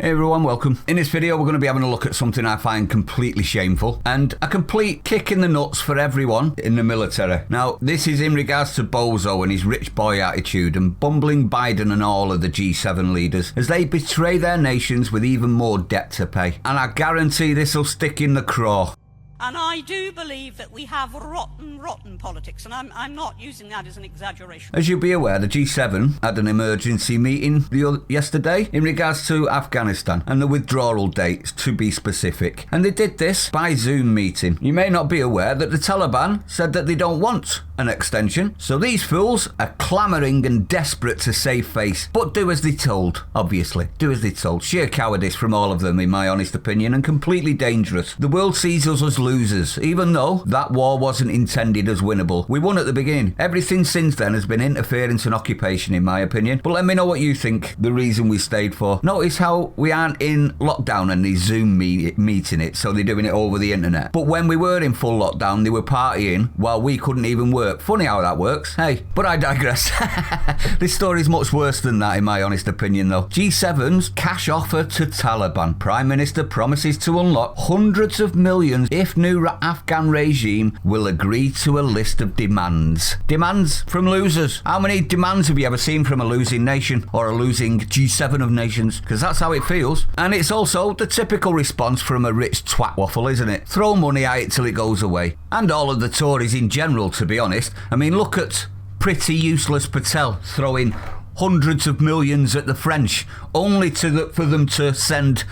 Hey everyone, welcome. In this video we're going to be having a look at something I find completely shameful and a complete kick in the nuts for everyone in the military. Now this is in regards to Bozo and his rich boy attitude and bumbling Biden and all of the G7 leaders as they betray their nations with even more debt to pay. And I guarantee this will stick in the craw. And I do believe that we have rotten politics, and I'm not using that as an exaggeration. As you'll be aware, the G7 had an emergency meeting yesterday in regards to Afghanistan and the withdrawal dates, to be specific. And they did this by Zoom meeting. You may not be aware that the Taliban said that they don't want an extension, so these fools are clamouring and desperate to save face. But do as they're told, obviously. Do as they're told. Sheer cowardice from all of them, in my honest opinion, and completely dangerous. The world sees us as losers, even though that war wasn't intended as winnable. We won at the beginning. Everything since then has been interference and occupation, in my opinion. But let me know what you think the reason we stayed for. Notice how we aren't in lockdown and they Zoom meeting it, so they're doing it over the internet. But when we were in full lockdown, they were partying while we couldn't even work. Funny how that works. Hey, but I digress. This story's much worse than that, in my honest opinion, though. G7's cash offer to Taliban. Prime Minister promises to unlock hundreds of millions if new Afghan regime will agree to a list of demands. Demands from losers. How many demands have you ever seen from a losing nation or a losing G7 of nations? Because that's how it feels. And it's also the typical response from a rich twat waffle, isn't it? Throw money at it till it goes away. And all of the Tories in general, to be honest. I mean, look at pretty useless Patel throwing hundreds of millions at the French, only for them to send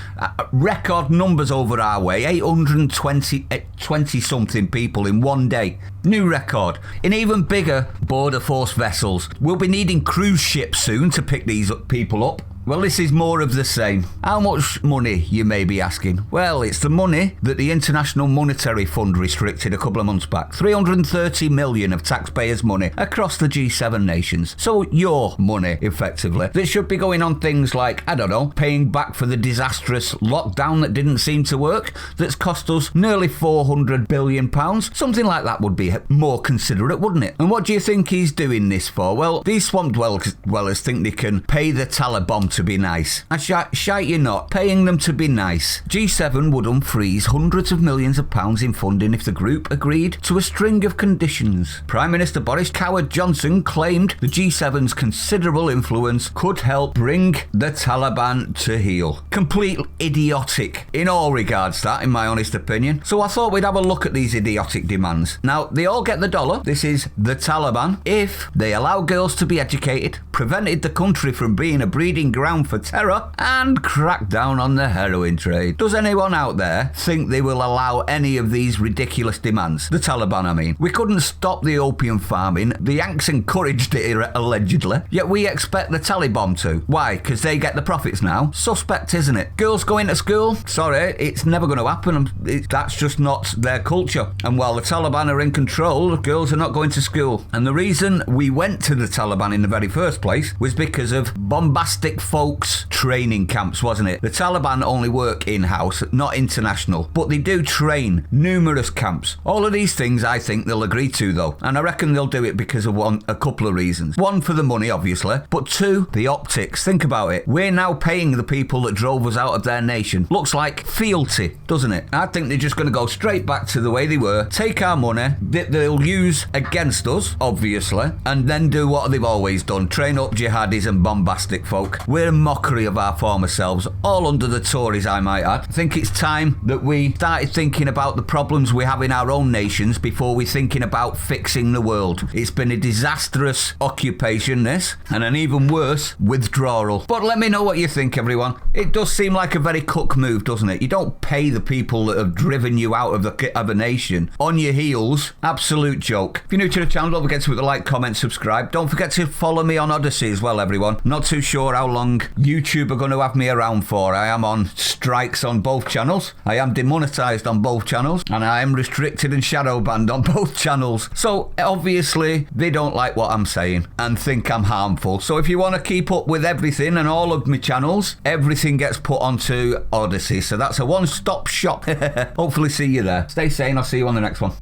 record numbers over our way, 820 something people in one day. New record. In even bigger border force vessels. We'll be needing cruise ships soon to pick these people up. Well, this is more of the same. How much money, you may be asking? Well, it's the money that the International Monetary Fund restricted a couple of months back. 330 million of taxpayers' money across the G7 nations. So your money, effectively, that should be going on things like, I don't know, paying back for the disastrous lockdown that didn't seem to work, that's cost us nearly £400 billion. Something like that would be more considerate, wouldn't it? And what do you think he's doing this for? Well, these swamp dwellers think they can pay the Taliban to be nice. I shite you not. Paying them to be nice. G7 would unfreeze hundreds of millions of pounds in funding if the group agreed to a string of conditions. Prime Minister Boris Coward Johnson claimed the G7's considerable influence could help bring the Taliban to heel. Complete idiotic in all regards, that, in my honest opinion. So I thought we'd have a look at these idiotic demands. Now, they all get the dollar. This is the Taliban. If they allow girls to be educated, prevented the country from being a breeding ground for terror, and crack down on the heroin trade. Does anyone out there think they will allow any of these ridiculous demands? The Taliban, I mean. We couldn't stop the opium farming. The Yanks encouraged it, allegedly. Yet we expect the Taliban to. Why? Because they get the profits now? Suspect, isn't it? Girls going to school? Sorry, it's never going to happen. That's just not their culture. And while the Taliban are in control, girls are not going to school. And the reason we went to the Taliban in the very first place was because of bombastic folks training camps, wasn't it? The Taliban only work in-house, not international, but they do train numerous camps. All of these things I think they'll agree to, though, and I reckon they'll do it because of a couple of reasons. One, for the money, obviously, but two, the optics. Think about it. We're now paying the people that drove us out of their nation. Looks like fealty, doesn't it? I think they're just going to go straight back to the way they were, take our money that they'll use against us, obviously, and then do what they've always done, train up jihadis and bombastic folk. We're a mockery of our former selves, all under the Tories, I might add. I think it's time that we started thinking about the problems we have in our own nations before we're thinking about fixing the world. It's been a disastrous occupation, this, and an even worse withdrawal. But let me know what you think, everyone. It does seem like a very Cook move, doesn't it? You don't pay the people that have driven you out of a nation on your heels. Absolute joke. If you're new to the channel, don't forget to hit the like, comment, subscribe. Don't forget to follow me on Odyssey as well, everyone. Not too sure how long YouTube are going to have me around for. I am on strikes on both channels. I am demonetized on both channels, and I am restricted and shadow banned on both channels. So obviously they don't like what I'm saying and think I'm harmful. So if you want to keep up with everything and all of my channels, everything gets put onto Odyssey. So that's a one-stop shop. Hopefully see you there. Stay sane. I'll see you on the next one.